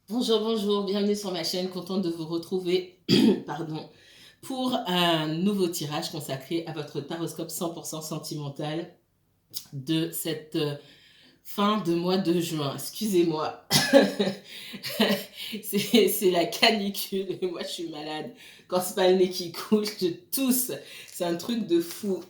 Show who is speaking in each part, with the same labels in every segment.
Speaker 1: Bonjour, bonjour, bienvenue sur ma chaîne, contente de vous retrouver pardon, pour un nouveau tirage consacré à votre taroscope 100% sentimental de cette fin de mois de juin. Excusez-moi, c'est la canicule et moi je suis malade. Quand c'est pas le nez qui coule, je tousse. C'est un truc de fou.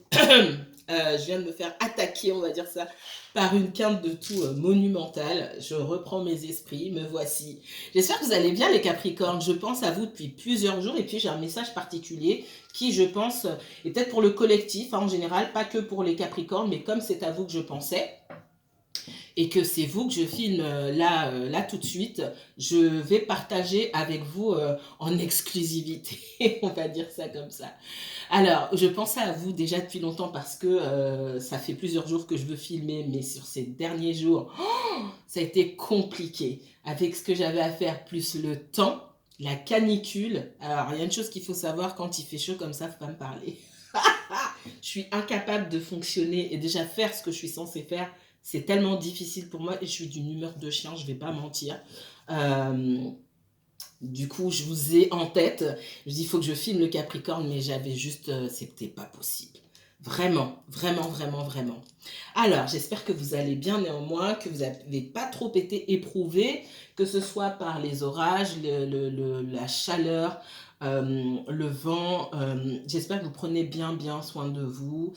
Speaker 1: Je viens de me faire attaquer, on va dire ça, par une quinte de toux monumentale. Je reprends mes esprits, me voici. J'espère que vous allez bien les Capricornes. Je pense à vous depuis plusieurs jours et puis j'ai un message particulier qui, je pense, est peut-être pour le collectif en général, pas que pour les Capricornes, mais comme c'est à vous que je pensais et que c'est vous que je filme là tout de suite, je vais partager avec vous en exclusivité, on va dire ça comme ça. Alors, je pensais à vous déjà depuis longtemps parce que ça fait plusieurs jours que je veux filmer, mais sur ces derniers jours, ça a été compliqué avec ce que j'avais à faire, plus le temps, la canicule. Alors, il y a une chose qu'il faut savoir, quand il fait chaud comme ça, faut pas me parler. Je suis incapable de fonctionner et déjà faire ce que je suis censée faire. C'est tellement difficile pour moi et je suis d'une humeur de chien, je vais pas mentir. Euh, du coup, je vous ai en tête. Je dis, il faut que je filme le Capricorne, mais j'avais juste, c'était pas possible. Vraiment, vraiment, vraiment, vraiment. Alors, j'espère que vous allez bien néanmoins, que vous n'avez pas trop été éprouvé, que ce soit par les orages, la chaleur, le vent. J'espère que vous prenez bien, bien soin de vous,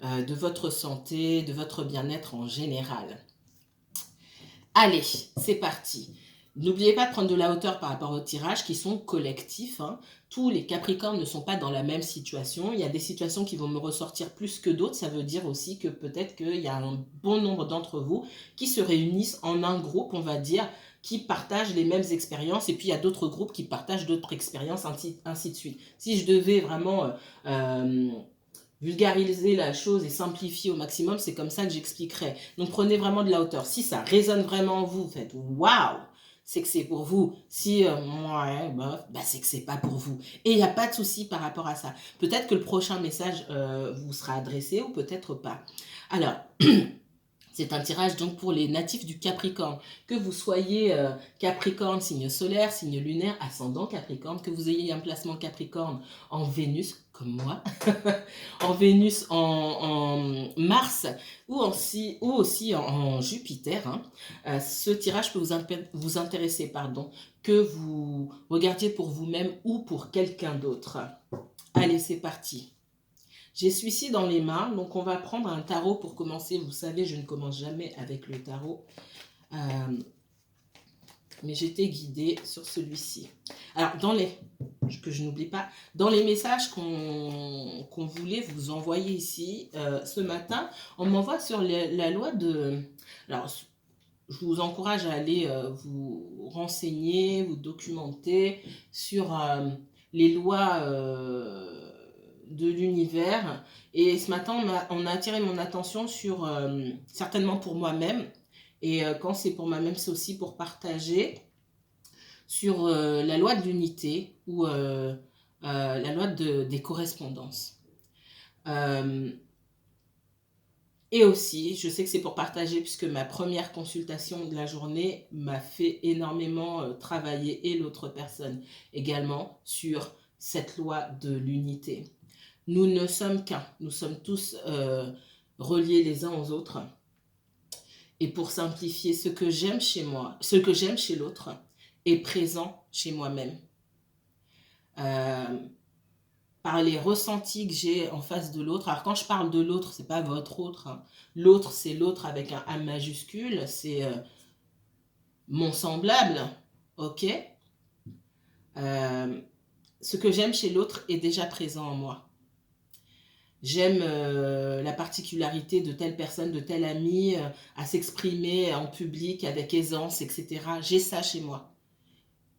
Speaker 1: de votre santé, de votre bien-être en général. Allez, c'est parti. N'oubliez pas de prendre de la hauteur par rapport aux tirages qui sont collectifs, hein. Tous les Capricornes ne sont pas dans la même situation. Il y a des situations qui vont me ressortir plus que d'autres. Ça veut dire aussi que peut-être qu'il y a un bon nombre d'entre vous qui se réunissent en un groupe, on va dire, qui partagent les mêmes expériences. Et puis il y a d'autres groupes qui partagent d'autres expériences, ainsi de suite. Si je devais vraiment vulgariser la chose et simplifier au maximum, c'est comme ça que j'expliquerai. Donc prenez vraiment de la hauteur. Si ça résonne vraiment en vous, faites waouh, c'est que c'est pour vous. Si ouais, bah, c'est que c'est pas pour vous. Et il n'y a pas de souci par rapport à ça. Peut-être que le prochain message vous sera adressé ou peut-être pas. Alors, c'est un tirage donc pour les natifs du Capricorne. Que vous soyez Capricorne, signe solaire, signe lunaire, ascendant Capricorne, que vous ayez un placement Capricorne en Vénus, comme moi, en Vénus, en Mars ou aussi en Jupiter, hein. Ce tirage peut vous intéresser, pardon, que vous regardiez pour vous-même ou pour quelqu'un d'autre. Allez, c'est parti. J'ai celui-ci dans les mains, donc on va prendre un tarot pour commencer. Vous savez, je ne commence jamais avec le tarot, euh, mais j'étais guidée sur celui-ci. Alors, que je n'oublie pas, dans les messages qu'on voulait vous envoyer ici, ce matin, on m'envoie sur la loi de... Alors, je vous encourage à aller vous renseigner, vous documenter sur les lois de l'univers. Et ce matin, on a attiré mon attention sur, certainement pour moi-même, et quand c'est pour moi-même, c'est aussi pour partager, sur la loi de l'unité ou la loi des correspondances. Euh, Et aussi, je sais que c'est pour partager puisque ma première consultation de la journée m'a fait énormément travailler et l'autre personne également sur cette loi de l'unité. Nous ne sommes qu'un, nous sommes tous reliés les uns aux autres. Et pour simplifier, ce que j'aime chez moi, ce que j'aime chez l'autre est présent chez moi-même. Euh, Par les ressentis que j'ai en face de l'autre. Alors quand je parle de l'autre, c'est pas votre autre, hein. L'autre, c'est l'autre avec un A majuscule, c'est mon semblable, ok. Euh, Ce que j'aime chez l'autre est déjà présent en moi. J'aime la particularité de telle personne, de tel ami, à s'exprimer en public avec aisance, etc. J'ai ça chez moi.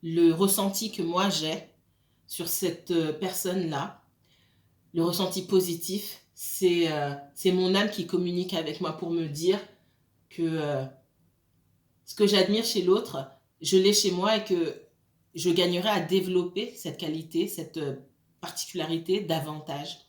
Speaker 1: Le ressenti que moi j'ai sur cette personne-là, le ressenti positif, c'est mon âme qui communique avec moi pour me dire que ce que j'admire chez l'autre, je l'ai chez moi et que je gagnerai à développer cette qualité, cette particularité davantage.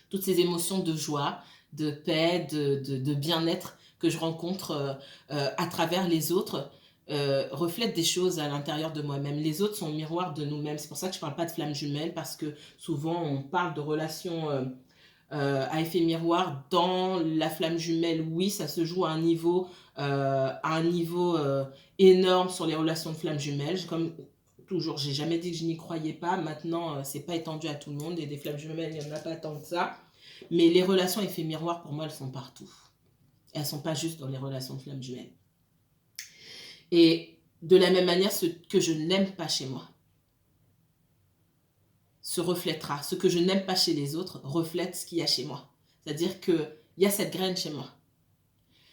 Speaker 1: Toutes ces émotions de joie, de paix, de bien-être que je rencontre à travers les autres, reflète des choses à l'intérieur de moi-même. Les autres sont miroirs de nous-mêmes. C'est pour ça que je ne parle pas de flammes jumelles, parce que souvent on parle de relations à effet miroir. Dans la flamme jumelle, oui, ça se joue à un niveau énorme sur les relations de flammes jumelles. Comme toujours, j'ai jamais dit que je n'y croyais pas. Maintenant, c'est pas étendu à tout le monde, et des flammes jumelles, il n'y en a pas tant que ça. Mais les relations à effet miroir, pour moi, elles sont partout. Elles sont pas juste dans les relations de flammes jumelles. Et de la même manière, ce que je n'aime pas chez moi se reflètera. Ce que je n'aime pas chez les autres reflète ce qu'il y a chez moi. C'est-à-dire qu'il y a cette graine chez moi.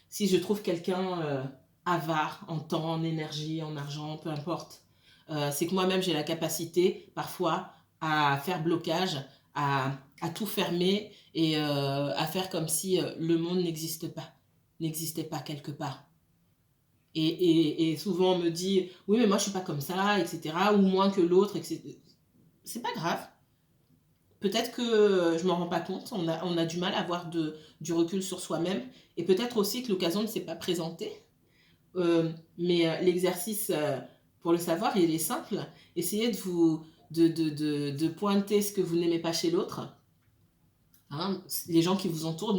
Speaker 1: Si je trouve quelqu'un avare en temps, en énergie, en argent, peu importe, c'est que moi-même j'ai la capacité parfois à faire blocage, à tout fermer et à faire comme si le monde n'existait pas quelque part. Et souvent on me dit, oui mais moi je suis pas comme ça, etc. Ou moins que l'autre, etc. C'est pas grave. Peut-être que je m'en rends pas compte, on a du mal à avoir du recul sur soi-même, et peut-être aussi que l'occasion ne s'est pas présentée. Mais l'exercice, pour le savoir, il est simple. Essayez de pointer ce que vous n'aimez pas chez l'autre. Hein, les gens qui vous entourent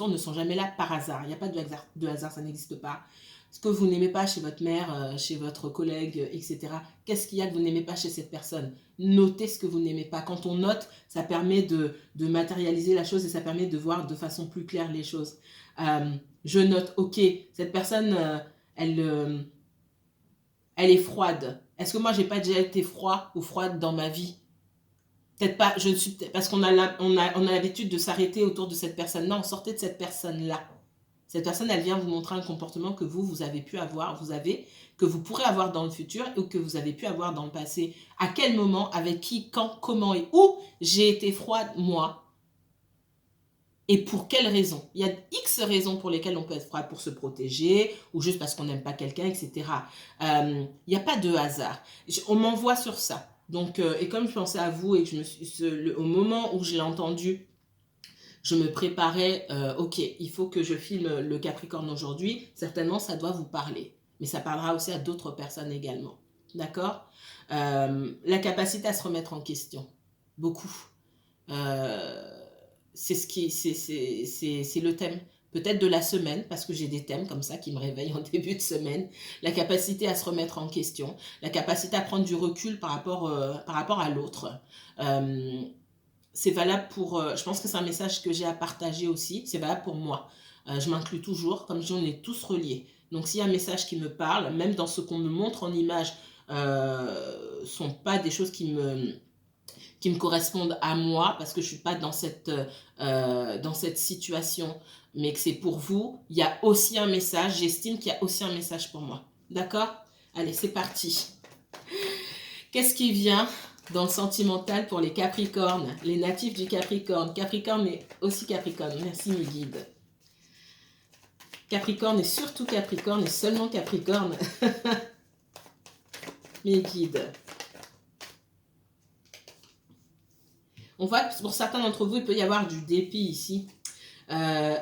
Speaker 1: ne sont jamais là par hasard. Il n'y a pas de hasard, ça n'existe pas. Ce que vous n'aimez pas chez votre mère, chez votre collègue, etc. Qu'est-ce qu'il y a que vous n'aimez pas chez cette personne? Notez ce que vous n'aimez pas. Quand on note, ça permet de matérialiser la chose, et ça permet de voir de façon plus claire les choses. Je note, ok, cette personne, elle est froide. Est-ce que moi, j'ai pas déjà été froid ou froide dans ma vie? Peut-être pas, parce qu'on a l'habitude de s'arrêter autour de cette personne. Non, sortez de cette personne-là. Cette personne, elle vient vous montrer un comportement que vous avez pu avoir, que vous pourrez avoir dans le futur, ou que vous avez pu avoir dans le passé. À quel moment, avec qui, quand, comment et où j'ai été froide, moi? Et pour quelles raisons? Il y a X raisons pour lesquelles on peut être froid, pour se protéger, ou juste parce qu'on n'aime pas quelqu'un, etc. Il n'y a pas de hasard. On m'envoie sur ça. Donc, et comme je pensais à vous, et que au moment où je l'ai entendu, je me préparais, ok, il faut que je filme le Capricorne aujourd'hui, certainement ça doit vous parler. Mais ça parlera aussi à d'autres personnes également. D'accord? La capacité à se remettre en question. Beaucoup. C'est le thème. Peut-être de la semaine, parce que j'ai des thèmes comme ça qui me réveillent en début de semaine. La capacité à se remettre en question. La capacité à prendre du recul par rapport à l'autre. C'est valable pour... je pense que c'est un message que j'ai à partager aussi. C'est valable pour moi. Je m'inclus toujours. Comme je dis, on est tous reliés. Donc s'il y a un message qui me parle, même dans ce qu'on me montre en image, sont pas des choses qui me correspondent à moi, parce que je suis pas dans cette situation, mais que c'est pour vous, il y a aussi un message. J'estime qu'il y a aussi un message pour moi. D'accord? Allez, c'est parti. Qu'est-ce qui vient dans le sentimental pour les Capricornes, les natifs du Capricorne? Capricorne est aussi Capricorne. Merci mes guides. Capricorne et surtout Capricorne et seulement Capricorne. Mes guides. On voit que pour certains d'entre vous, il peut y avoir du dépit ici.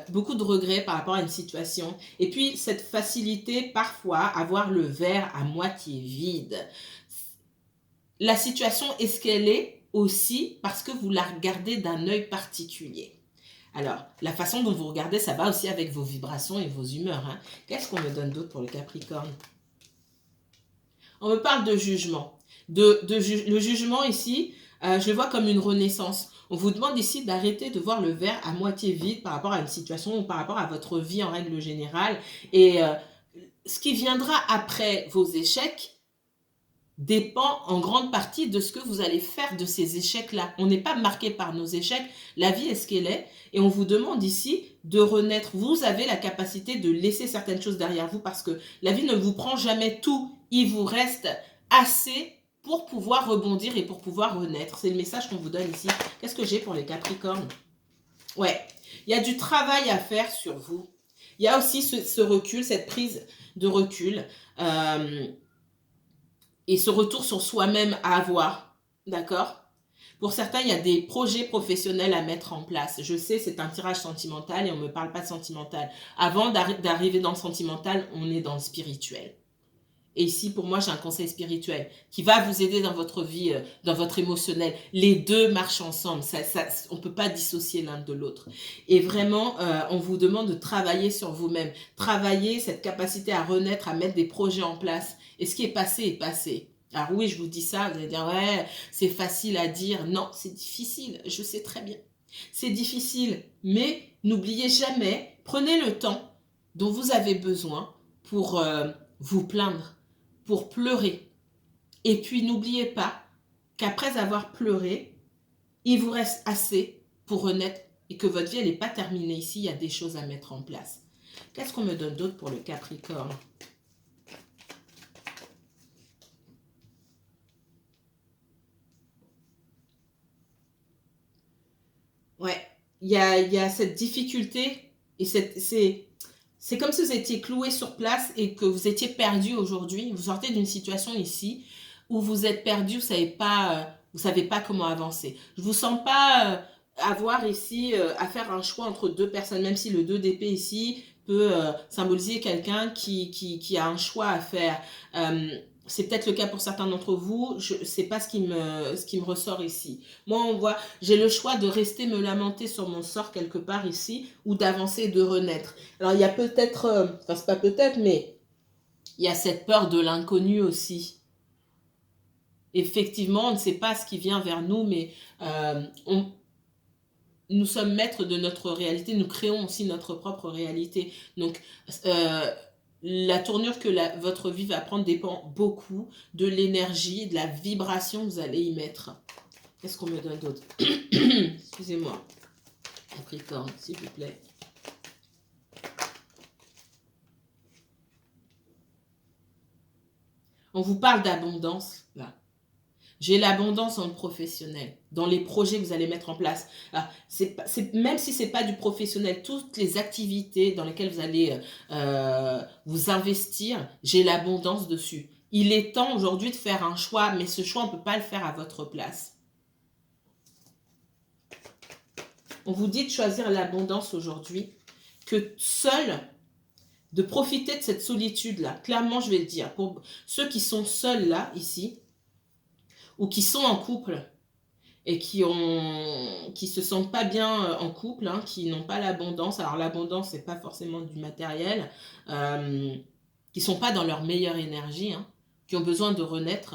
Speaker 1: Beaucoup de regrets par rapport à une situation. Et puis, cette facilité parfois à voir le verre à moitié vide. La situation est ce qu'elle est aussi parce que vous la regardez d'un œil particulier. Alors, la façon dont vous regardez, ça va aussi avec vos vibrations et vos humeurs. Hein. Qu'est-ce qu'on me donne d'autre pour le Capricorne? On me parle de jugement. Le jugement ici, je le vois comme une renaissance. On vous demande ici d'arrêter de voir le verre à moitié vide par rapport à une situation ou par rapport à votre vie en règle générale. Et ce qui viendra après vos échecs dépend en grande partie de ce que vous allez faire de ces échecs-là. On n'est pas marqué par nos échecs. La vie est ce qu'elle est. Et on vous demande ici de renaître. Vous avez la capacité de laisser certaines choses derrière vous parce que la vie ne vous prend jamais tout. Il vous reste assez pour pouvoir rebondir et pour pouvoir renaître. C'est le message qu'on vous donne ici. Qu'est-ce que j'ai pour les Capricornes? Ouais, il y a du travail à faire sur vous. Il y a aussi ce recul, cette prise de recul. Et ce retour sur soi-même à avoir, d'accord? Pour certains, il y a des projets professionnels à mettre en place. Je sais, c'est un tirage sentimental et on ne me parle pas de sentimental. Avant d'arriver dans le sentimental, on est dans le spirituel. Et ici, pour moi, j'ai un conseil spirituel qui va vous aider dans votre vie, dans votre émotionnel. Les deux marchent ensemble. On ne peut pas dissocier l'un de l'autre. Et vraiment, on vous demande de travailler sur vous-même. Travailler cette capacité à renaître, à mettre des projets en place. Et ce qui est passé est passé. Alors oui, je vous dis ça, vous allez dire, ouais, c'est facile à dire. Non, c'est difficile, je sais très bien. C'est difficile, mais n'oubliez jamais, prenez le temps dont vous avez besoin pour vous plaindre, pour pleurer. Et puis n'oubliez pas qu'après avoir pleuré, il vous reste assez pour renaître et que votre vie n'est pas terminée ici, il y a des choses à mettre en place. Qu'est-ce qu'on me donne d'autre pour le Capricorne? Ouais, il y a cette difficulté et c'est comme si vous étiez cloué sur place et que vous étiez perdu aujourd'hui. Vous sortez d'une situation ici où vous êtes perdu, vous savez pas comment avancer. Je vous sens pas avoir ici à faire un choix entre deux personnes, même si le 2 d'épée ici peut symboliser quelqu'un qui a un choix à faire. C'est peut-être le cas pour certains d'entre vous, c'est pas ce qui me ressort ici. Moi, on voit, j'ai le choix de rester me lamenter sur mon sort quelque part ici ou d'avancer et de renaître. Alors, il y a peut-être, enfin, c'est pas peut-être, mais il y a cette peur de l'inconnu aussi. Effectivement, on ne sait pas ce qui vient vers nous, mais nous sommes maîtres de notre réalité, nous créons aussi notre propre réalité. Donc, la tournure que votre vie va prendre dépend beaucoup de l'énergie, de la vibration que vous allez y mettre. Qu'est-ce qu'on me donne d'autre? Excusez-moi. Capricorne, s'il vous plaît. On vous parle d'abondance, là. J'ai l'abondance dans le professionnel, dans les projets que vous allez mettre en place. Même si ce n'est pas du professionnel, toutes les activités dans lesquelles vous allez vous investir, j'ai l'abondance dessus. Il est temps aujourd'hui de faire un choix, mais ce choix, on ne peut pas le faire à votre place. On vous dit de choisir l'abondance aujourd'hui, que seul, de profiter de cette solitude-là. Clairement, je vais le dire. Pour ceux qui sont seuls là, ici, ou qui sont en couple et qui se sentent pas bien en couple, hein, qui n'ont pas l'abondance. Alors l'abondance, c'est pas forcément du matériel, qui sont pas dans leur meilleure énergie, hein, qui ont besoin de renaître.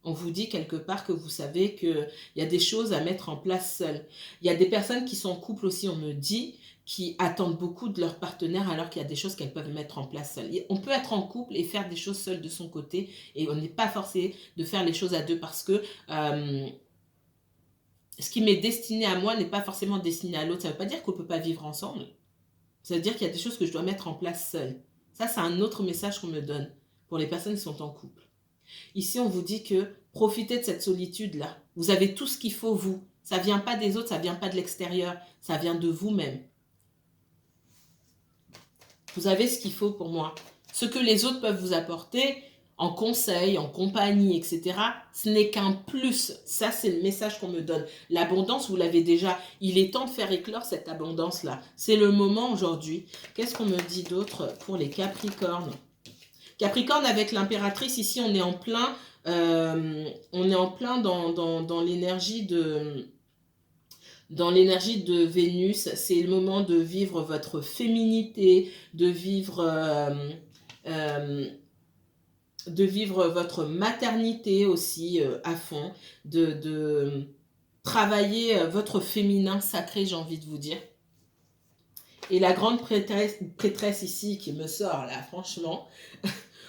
Speaker 1: On vous dit quelque part que vous savez qu'il y a des choses à mettre en place seules. Il y a des personnes qui sont en couple aussi, on me dit, qui attendent beaucoup de leur partenaire alors qu'il y a des choses qu'elles peuvent mettre en place seules. On peut être en couple et faire des choses seules de son côté et on n'est pas forcé de faire les choses à deux parce que ce qui m'est destiné à moi n'est pas forcément destiné à l'autre. Ça ne veut pas dire qu'on ne peut pas vivre ensemble. Ça veut dire qu'il y a des choses que je dois mettre en place seule. Ça, c'est un autre message qu'on me donne pour les personnes qui sont en couple. Ici, on vous dit que profitez de cette solitude-là. Vous avez tout ce qu'il faut, vous. Ça ne vient pas des autres, ça ne vient pas de l'extérieur. Ça vient de vous-même. Vous avez ce qu'il faut pour moi. Ce que les autres peuvent vous apporter en conseil, en compagnie, etc., ce n'est qu'un plus. Ça, c'est le message qu'on me donne. L'abondance, vous l'avez déjà. Il est temps de faire éclore cette abondance-là. C'est le moment aujourd'hui. Qu'est-ce qu'on me dit d'autre pour les Capricornes? Capricorne avec l'impératrice, ici, on est en plein dans l'énergie de Vénus. C'est le moment de vivre votre féminité, de vivre votre maternité aussi à fond, de travailler votre féminin sacré, j'ai envie de vous dire. Et la grande prêtresse ici qui me sort là, franchement,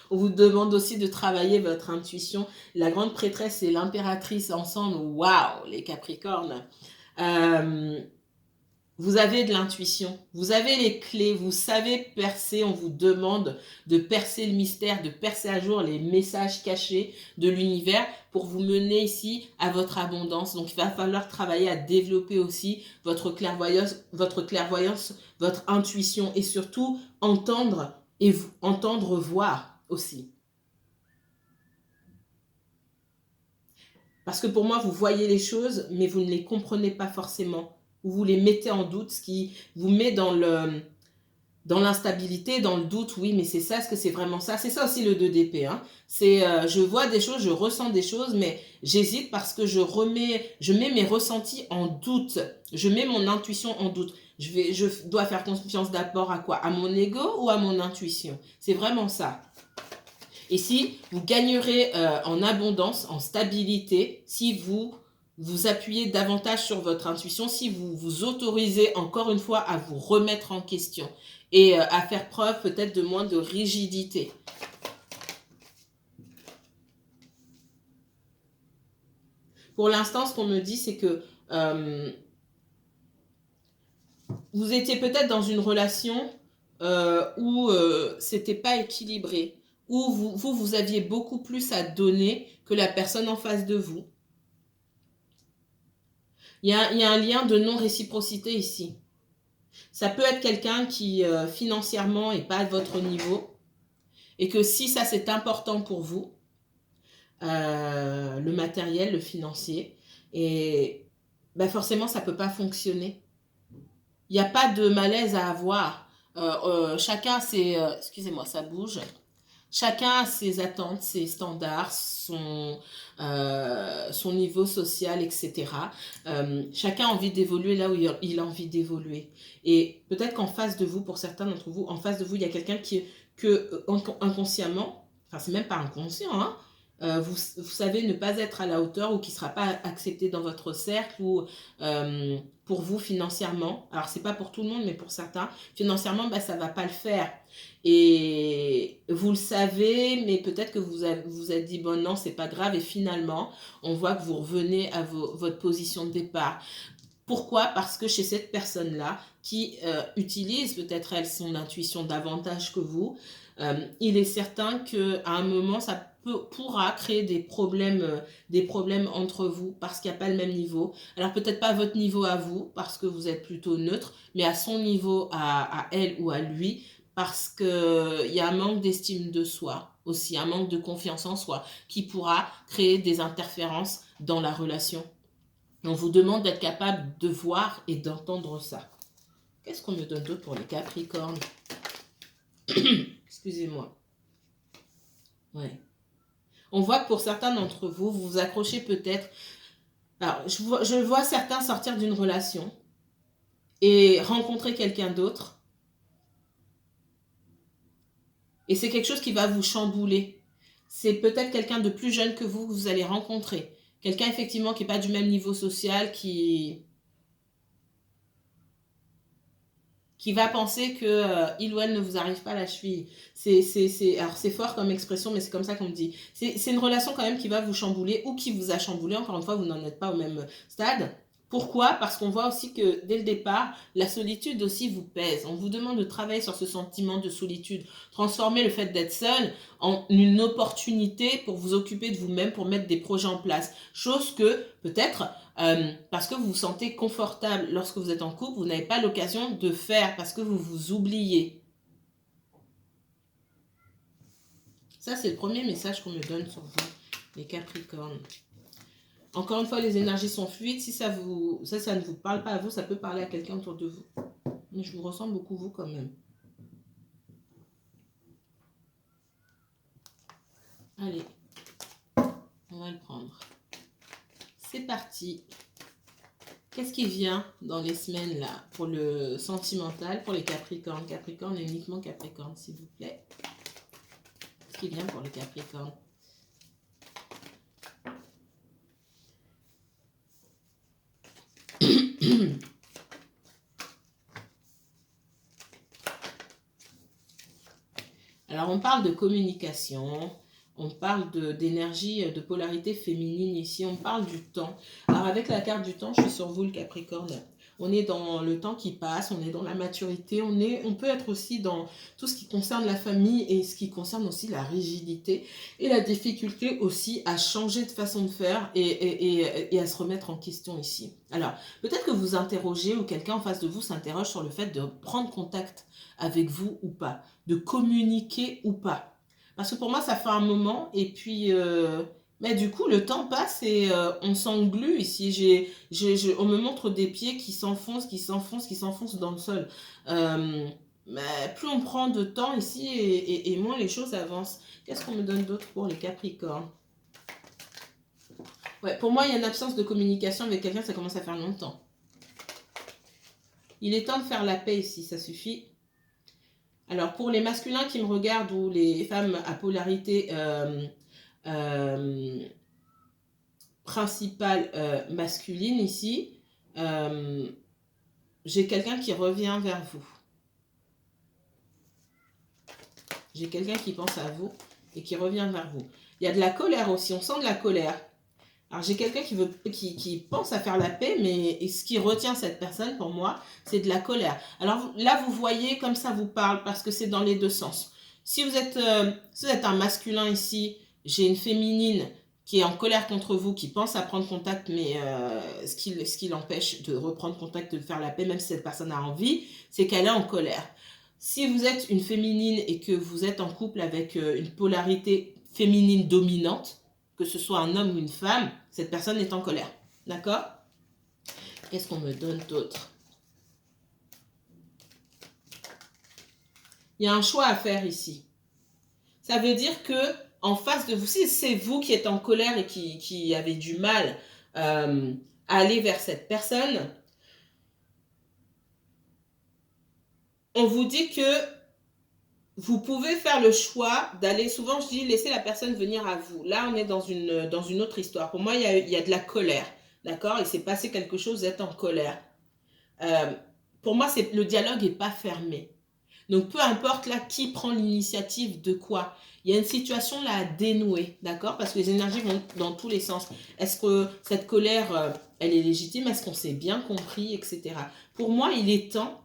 Speaker 1: on vous demande aussi de travailler votre intuition. La grande prêtresse et l'impératrice ensemble, waouh, les Capricornes. Vous avez de l'intuition, vous avez les clés, vous savez percer, on vous demande de percer le mystère, de percer à jour les messages cachés de l'univers pour vous mener ici à votre abondance. Donc il va falloir travailler à développer aussi votre clairvoyance, votre intuition et surtout entendre voir aussi. Parce que pour moi, vous voyez les choses, mais vous ne les comprenez pas forcément. Vous les mettez en doute, ce qui vous met dans Dans l'instabilité, dans le doute, oui, mais c'est ça, est-ce que c'est vraiment ça? C'est ça aussi le 2 d'épée, hein. C'est, je vois des choses, je ressens des choses, mais j'hésite parce que je mets mes ressentis en doute. Je mets mon intuition en doute. Je dois faire confiance d'abord à quoi? À mon ego ou à mon intuition? C'est vraiment ça. Et si vous gagnerez en abondance, en stabilité, si vous vous appuyez davantage sur votre intuition, si vous vous autorisez encore une fois à vous remettre en question et à faire preuve peut-être de moins de rigidité. Pour l'instant, ce qu'on me dit, c'est que vous étiez peut-être dans une relation où c'était pas équilibré, où vous aviez beaucoup plus à donner que la personne en face de vous. Il y a un lien de non-réciprocité ici. Ça peut être quelqu'un qui financièrement n'est pas à votre niveau et que si ça c'est important pour vous, le matériel, le financier, et ben forcément ça ne peut pas fonctionner. Il n'y a pas de malaise à avoir. Chacun c'est... excusez-moi, ça bouge. Chacun a ses attentes, ses standards, son niveau social, etc. Chacun a envie d'évoluer là où il a envie d'évoluer. Et peut-être qu'en face de vous, pour certains d'entre vous, en face de vous, il y a quelqu'un que inconsciemment, enfin c'est même pas inconscient, hein, vous savez ne pas être à la hauteur ou qui ne sera pas accepté dans votre cercle ou pour vous financièrement. Alors c'est pas pour tout le monde, mais pour certains, financièrement, bah, ça ne va pas le faire. Et vous le savez, mais peut-être que vous vous êtes dit, bon non, c'est pas grave. Et finalement, on voit que vous revenez à votre position de départ. Pourquoi? Parce que chez cette personne-là, qui utilise peut-être elle son intuition davantage que vous, il est certain qu'à un moment, ça pourra créer des problèmes entre vous parce qu'il n'y a pas le même niveau. Alors peut-être pas à votre niveau à vous, parce que vous êtes plutôt neutre, mais à son niveau à elle ou à lui, parce qu'il y a un manque d'estime de soi, aussi un manque de confiance en soi, qui pourra créer des interférences dans la relation. On vous demande d'être capable de voir et d'entendre ça. Qu'est-ce qu'on me donne d'autre pour les Capricornes? Excusez-moi. Ouais. On voit que pour certains d'entre vous, vous vous accrochez peut-être. Alors, je vois certains sortir d'une relation et rencontrer quelqu'un d'autre. Et c'est quelque chose qui va vous chambouler. C'est peut-être quelqu'un de plus jeune que vous allez rencontrer. Quelqu'un effectivement qui n'est pas du même niveau social, qui va penser que il ou elle ne vous arrive pas à la cheville. Alors c'est fort comme expression, mais c'est comme ça qu'on me dit. C'est une relation quand même qui va vous chambouler ou qui vous a chamboulé. Encore une fois, vous n'en êtes pas au même stade. Pourquoi? Parce qu'on voit aussi que dès le départ, la solitude aussi vous pèse. On vous demande de travailler sur ce sentiment de solitude. Transformer le fait d'être seul en une opportunité pour vous occuper de vous-même, pour mettre des projets en place. Chose que peut-être, parce que vous vous sentez confortable lorsque vous êtes en couple, vous n'avez pas l'occasion de faire parce que vous vous oubliez. Ça, c'est le premier message qu'on me donne sur vous, les Capricornes. Encore une fois, les énergies sont fluides. Si ça ne vous parle pas à vous, ça peut parler à quelqu'un autour de vous. Mais je vous ressemble beaucoup, vous, quand même. Allez, on va le prendre. C'est parti. Qu'est-ce qui vient dans les semaines, là, pour le sentimental, pour les Capricornes? Capricorne et uniquement Capricorne, s'il vous plaît. Qu'est-ce qui vient pour les Capricornes? Alors, on parle de communication, on parle d'énergie, de polarité féminine ici, on parle du temps. Alors, avec la carte du temps, je suis sur vous, le Capricorne. On est dans le temps qui passe, on est dans la maturité, on peut être aussi dans tout ce qui concerne la famille et ce qui concerne aussi la rigidité et la difficulté aussi à changer de façon de faire et à se remettre en question ici. Alors, peut-être que vous interrogez ou quelqu'un en face de vous s'interroge sur le fait de prendre contact avec vous ou pas, de communiquer ou pas. Parce que pour moi, ça fait un moment et puis... mais du coup, le temps passe et on s'englue ici. On me montre des pieds qui s'enfoncent dans le sol. Mais plus on prend de temps ici et moins les choses avancent. Qu'est-ce qu'on me donne d'autre pour les Capricornes? Ouais, pour moi, il y a une absence de communication avec quelqu'un, ça commence à faire longtemps. Il est temps de faire la paix ici, ça suffit. Alors, pour les masculins qui me regardent ou les femmes à polarité principale masculine ici, j'ai quelqu'un qui revient vers vous. J'ai quelqu'un qui pense à vous et qui revient vers vous. Il y a de la colère aussi, on sent de la colère. Alors j'ai quelqu'un qui pense à faire la paix, mais ce qui retient cette personne pour moi, c'est de la colère. Alors là, vous voyez comme ça vous parle parce que c'est dans les deux sens. Si vous êtes un masculin ici, j'ai une féminine qui est en colère contre vous, qui pense à prendre contact, mais ce qui l'empêche de reprendre contact, de faire la paix, même si cette personne a envie, c'est qu'elle est en colère. Si vous êtes une féminine et que vous êtes en couple avec une polarité féminine dominante, que ce soit un homme ou une femme, cette personne est en colère. D'accord? Qu'est-ce qu'on me donne d'autre? Il y a un choix à faire ici. Ça veut dire que en face de vous, si c'est vous qui êtes en colère et qui avez du mal à aller vers cette personne, on vous dit que vous pouvez faire le choix d'aller, souvent je dis, laisser la personne venir à vous. Là, on est dans une autre histoire. Pour moi, il y a de la colère, d'accord? Il s'est passé quelque chose, vous êtes en colère. Pour moi, le dialogue n'est pas fermé. Donc, peu importe là qui prend l'initiative de quoi, il y a une situation là à dénouer, d'accord? Parce que les énergies vont dans tous les sens. Est-ce que cette colère, elle est légitime? Est-ce qu'on s'est bien compris, etc. Pour moi, il est temps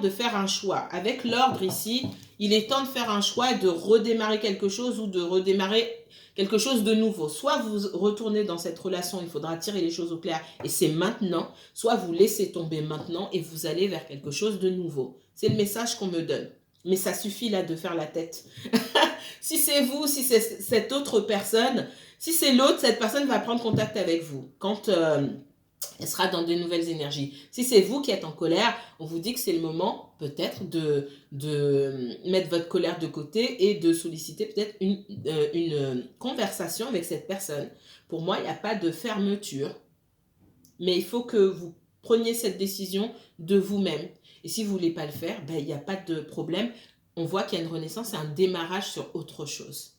Speaker 1: de faire un choix. Avec l'ordre ici, il est temps de faire un choix et de redémarrer quelque chose ou de redémarrer quelque chose de nouveau. Soit vous retournez dans cette relation, il faudra tirer les choses au clair et c'est maintenant, soit vous laissez tomber maintenant et vous allez vers quelque chose de nouveau. C'est le message qu'on me donne. Mais ça suffit là de faire la tête. Si c'est vous, si c'est cette autre personne, si c'est l'autre, cette personne va prendre contact avec vous. Quand elle sera dans de nouvelles énergies. Si c'est vous qui êtes en colère, on vous dit que c'est le moment peut-être de mettre votre colère de côté et de solliciter peut-être une conversation avec cette personne. Pour moi, il n'y a pas de fermeture, mais il faut que vous preniez cette décision de vous-même. Et si vous ne voulez pas le faire, ben, il n'y a pas de problème. On voit qu'il y a une renaissance et un démarrage sur autre chose.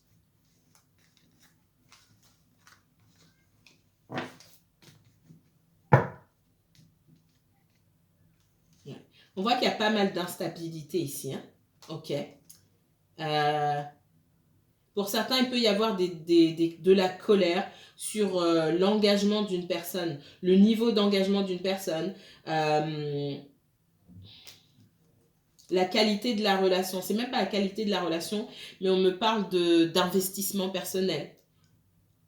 Speaker 1: On voit qu'il y a pas mal d'instabilité ici. Hein? Ok. Pour certains, il peut y avoir de la colère sur l'engagement d'une personne, le niveau d'engagement d'une personne, la qualité de la relation. C'est même pas la qualité de la relation, mais on me parle d'investissement personnel.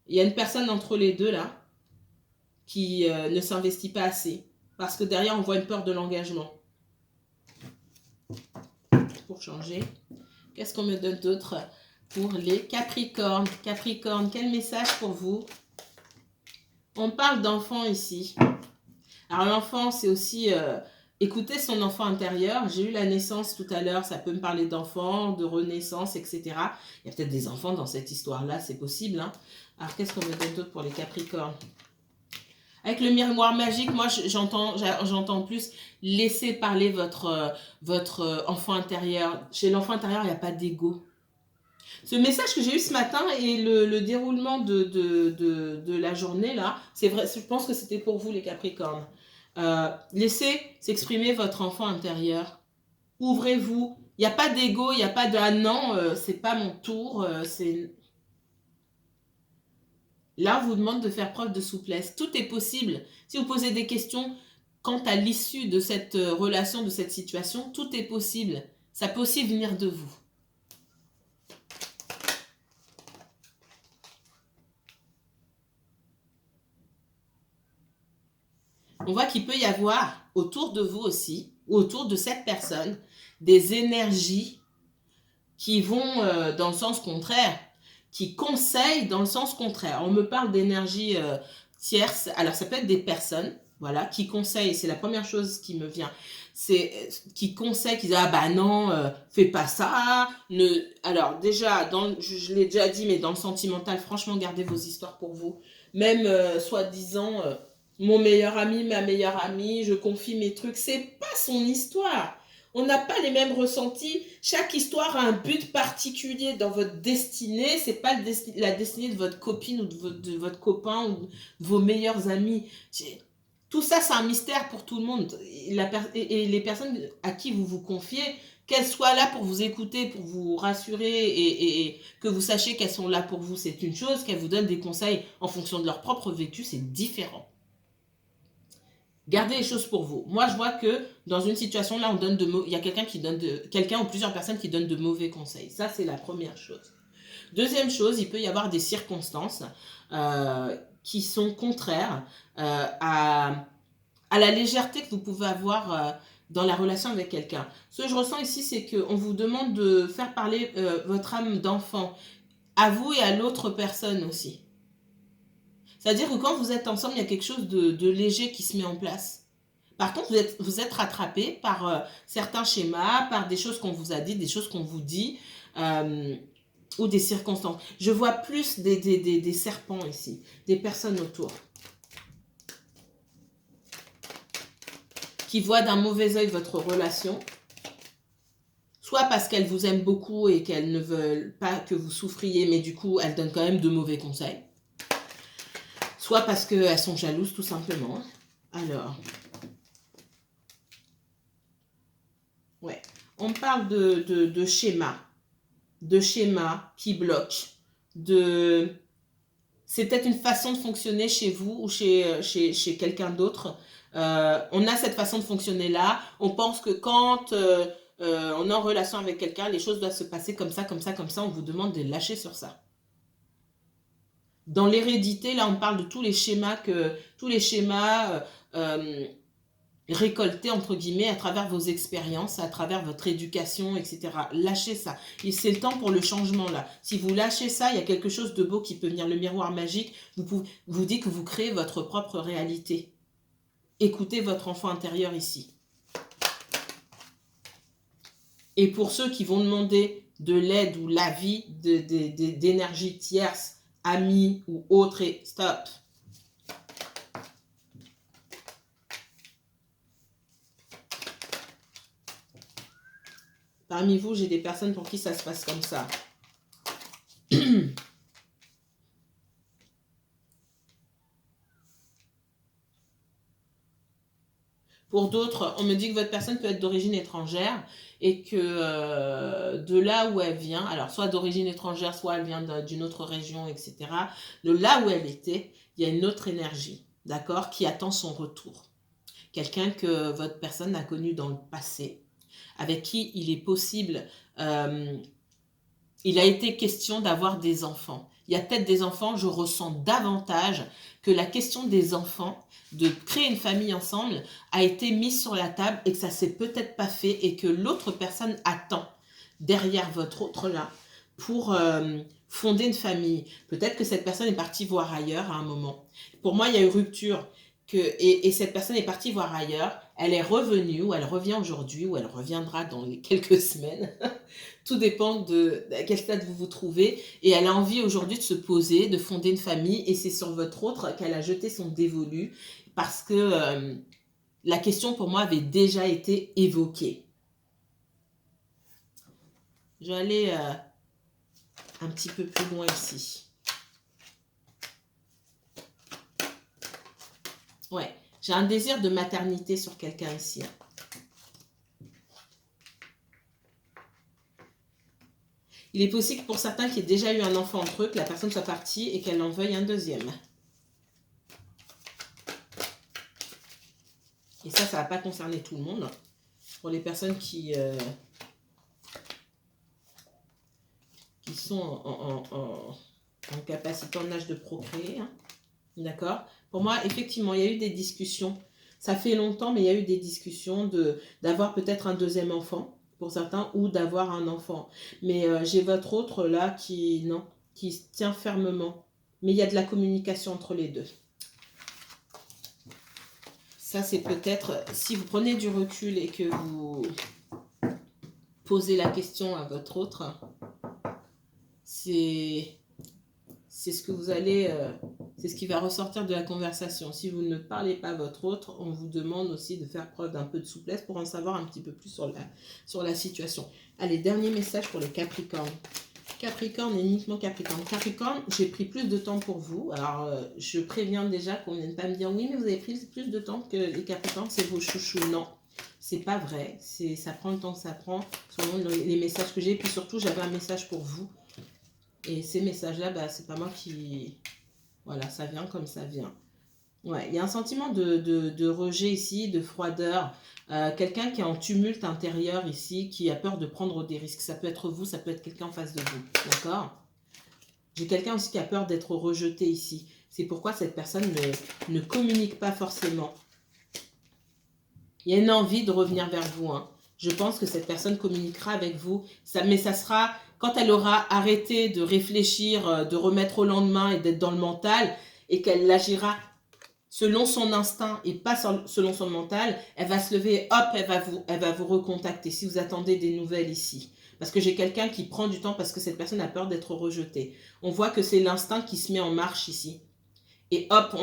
Speaker 1: Il y a une personne entre les deux là qui ne s'investit pas assez parce que derrière on voit une peur de l'engagement. Pour changer, qu'est-ce qu'on me donne d'autre pour les Capricornes? Capricorne, quel message pour vous? On parle d'enfant ici. Alors l'enfant, c'est aussi écouter son enfant intérieur. J'ai eu la naissance tout à l'heure, ça peut me parler d'enfant, de renaissance, etc. Il y a peut-être des enfants dans cette histoire-là, c'est possible. Hein? Alors qu'est-ce qu'on me donne d'autre pour les Capricornes? Avec le miroir magique, moi j'entends plus laisser parler votre enfant intérieur. Chez l'enfant intérieur, il n'y a pas d'ego. Ce message que j'ai eu ce matin et le déroulement de la journée là, c'est vrai, je pense que c'était pour vous les Capricornes. Laissez s'exprimer votre enfant intérieur. Ouvrez-vous. Il n'y a pas d'ego, il n'y a pas de ah non, c'est pas mon tour. Là, on vous demande de faire preuve de souplesse. Tout est possible. Si vous posez des questions quant à l'issue de cette relation, de cette situation, tout est possible. Ça peut aussi venir de vous. On voit qu'il peut y avoir autour de vous aussi, ou autour de cette personne, des énergies qui vont dans le sens contraire, qui conseillent dans le sens contraire. On me parle d'énergie tierce, alors ça peut être des personnes, voilà, qui conseillent, c'est la première chose qui me vient. qui conseille, qui dit ah bah non, fais pas ça. Alors déjà, je l'ai déjà dit, mais dans le sentimental, franchement, gardez vos histoires pour vous. Même soi-disant, mon meilleur ami, ma meilleure amie, je confie mes trucs, c'est pas son histoire. On n'a pas les mêmes ressentis. Chaque histoire a un but particulier dans votre destinée. C'est pas la destinée de votre copine ou de votre copain ou de vos meilleurs amis. Tout ça, c'est un mystère pour tout le monde. Et les personnes à qui vous vous confiez, qu'elles soient là pour vous écouter, pour vous rassurer et que vous sachiez qu'elles sont là pour vous, c'est une chose. Qu'elles vous donnent des conseils en fonction de leur propre vécu, c'est différent. Gardez les choses pour vous. Moi, je vois que dans une situation, là, il y a quelqu'un ou plusieurs personnes qui donnent de mauvais conseils. Ça, c'est la première chose. Deuxième chose, il peut y avoir des circonstances qui sont contraires à la légèreté que vous pouvez avoir dans la relation avec quelqu'un. Ce que je ressens ici, c'est qu'on vous demande de faire parler votre âme d'enfant à vous et à l'autre personne aussi. C'est-à-dire que quand vous êtes ensemble, il y a quelque chose de léger qui se met en place. Par contre, vous êtes rattrapé par certains schémas, par des choses qu'on vous a dit, des choses qu'on vous dit, ou des circonstances. Je vois plus des serpents ici, des personnes autour, qui voient d'un mauvais œil votre relation, soit parce qu'elles vous aiment beaucoup et qu'elles ne veulent pas que vous souffriez, mais du coup, elles donnent quand même de mauvais conseils. Soit parce qu'elles sont jalouses, tout simplement. Alors, ouais, on parle de schémas qui bloquent, c'est peut-être une façon de fonctionner chez vous ou chez quelqu'un d'autre. On a cette façon de fonctionner là. On pense que quand on est en relation avec quelqu'un, les choses doivent se passer comme ça, comme ça, comme ça. On vous demande de lâcher sur ça. Dans l'hérédité, là, on parle de tous les schémas récoltés, entre guillemets, à travers vos expériences, à travers votre éducation, etc. Lâchez ça. Et c'est le temps pour le changement, là. Si vous lâchez ça, il y a quelque chose de beau qui peut venir, le miroir magique. Vous dites que vous créez votre propre réalité. Écoutez votre enfant intérieur ici. Et pour ceux qui vont demander de l'aide ou l'avis d'énergie tierce, amis ou autres, et stop. Parmi vous, j'ai des personnes pour qui ça se passe comme ça. Pour d'autres, on me dit que votre personne peut être d'origine étrangère et que de là où elle vient, alors soit d'origine étrangère, soit elle vient d'une autre région, etc. De là où elle était, il y a une autre énergie, d'accord, qui attend son retour. Quelqu'un que votre personne a connu dans le passé, avec qui il est possible, il a été question d'avoir des enfants. Il y a peut-être des enfants, je ressens davantage que la question des enfants, de créer une famille ensemble, a été mise sur la table et que ça ne s'est peut-être pas fait et que l'autre personne attend derrière votre autre là pour fonder une famille. Peut-être que cette personne est partie voir ailleurs à un moment. Pour moi, il y a eu rupture et cette personne est partie voir ailleurs. Elle est revenue ou elle revient aujourd'hui ou elle reviendra dans quelques semaines. Tout dépend à quel stade vous vous trouvez. Et elle a envie aujourd'hui de se poser, de fonder une famille. Et c'est sur votre autre qu'elle a jeté son dévolu. Parce que la question pour moi avait déjà été évoquée. Je vais aller un petit peu plus loin ici. Ouais, j'ai un désir de maternité sur quelqu'un ici. Il est possible pour certains qu'il y ait déjà eu un enfant entre eux, que la personne soit partie et qu'elle en veuille un deuxième. Et ça ne va pas concerner tout le monde. Pour les personnes qui sont en capacité, en âge de procréer. Hein. D'accord ? Pour moi, effectivement, il y a eu des discussions. Ça fait longtemps, mais il y a eu des discussions d'avoir peut-être un deuxième enfant, pour certains, ou d'avoir un enfant. Mais j'ai votre autre là qui se tient fermement. Mais il y a de la communication entre les deux. Ça, c'est peut-être, si vous prenez du recul et que vous posez la question à votre autre, c'est ce que vous allez, c'est ce qui va ressortir de la conversation. Si vous ne parlez pas à votre autre, on vous demande aussi de faire preuve d'un peu de souplesse pour en savoir un petit peu plus sur la situation. Allez, dernier message pour les Capricornes. Capricorne, uniquement Capricorne. Capricorne, j'ai pris plus de temps pour vous. Alors, je préviens déjà qu'on ne vienne pas me dire oui, mais vous avez pris plus de temps que les Capricornes, c'est vos chouchous. Non, c'est pas vrai. Ça prend le temps que ça prend, selon les messages que j'ai. Puis surtout, j'avais un message pour vous. Et ces messages-là, bah, c'est pas moi qui... Voilà, ça vient comme ça vient. Ouais, il y a un sentiment de rejet ici, de froideur. Quelqu'un qui est en tumulte intérieur ici, qui a peur de prendre des risques. Ça peut être vous, ça peut être quelqu'un en face de vous. D'accord? J'ai quelqu'un aussi qui a peur d'être rejeté ici. C'est pourquoi cette personne ne communique pas forcément. Il y a une envie de revenir vers vous. Hein. Je pense que cette personne communiquera avec vous. Mais ça sera quand elle aura arrêté de réfléchir, de remettre au lendemain et d'être dans le mental, et qu'elle agira selon son instinct et pas selon son mental, elle va se lever et hop, elle va vous recontacter si vous attendez des nouvelles ici. Parce que j'ai quelqu'un qui prend du temps parce que cette personne a peur d'être rejetée. On voit que c'est l'instinct qui se met en marche ici. Et hop,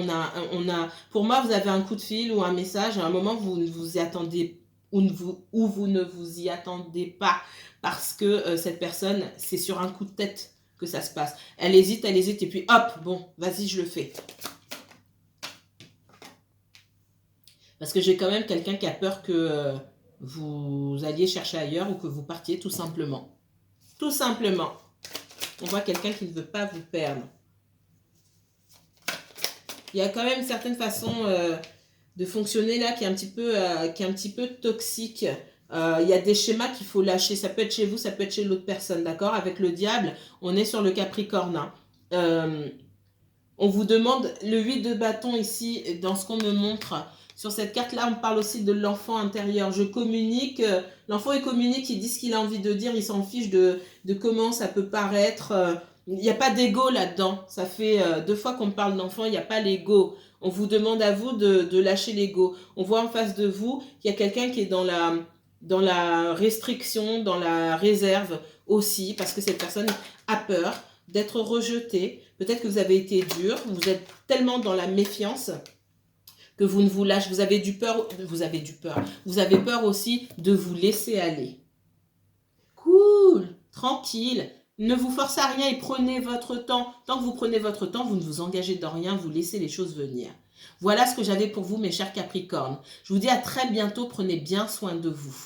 Speaker 1: pour moi, vous avez un coup de fil ou un message, à un moment, vous ne vous y attendez ou vous ne vous y attendez pas parce que cette personne, c'est sur un coup de tête que ça se passe. Elle hésite, et puis hop, bon, vas-y, je le fais. Parce que j'ai quand même quelqu'un qui a peur que vous alliez chercher ailleurs ou que vous partiez tout simplement. Tout simplement. On voit quelqu'un qui ne veut pas vous perdre. Il y a quand même une certaine façon de fonctionner là qui est un petit peu toxique. Il y a des schémas qu'il faut lâcher. Ça peut être chez vous, ça peut être chez l'autre personne. D'accord? Avec le diable, on est sur le Capricorne. Hein. On vous demande le 8 de bâton ici, dans ce qu'on me montre. Sur cette carte-là, on parle aussi de l'enfant intérieur. Je communique. L'enfant, il communique, il dit ce qu'il a envie de dire. Il s'en fiche de comment ça peut paraître. Il n'y a pas d'ego là-dedans. Ça fait 2 fois qu'on me parle d'enfant, il n'y a pas l'ego. On vous demande à vous de lâcher l'ego. On voit en face de vous qu'il y a quelqu'un qui est dans la restriction, dans la réserve aussi, parce que cette personne a peur d'être rejetée. Peut-être que vous avez été dur, vous êtes tellement dans la méfiance que vous ne vous lâchez, vous avez peur aussi de vous laisser aller. Cool, tranquille, ne vous forcez à rien et prenez votre temps. Tant que vous prenez votre temps, vous ne vous engagez dans rien, vous laissez les choses venir. Voilà ce que j'avais pour vous, mes chers Capricornes. Je vous dis à très bientôt, prenez bien soin de vous.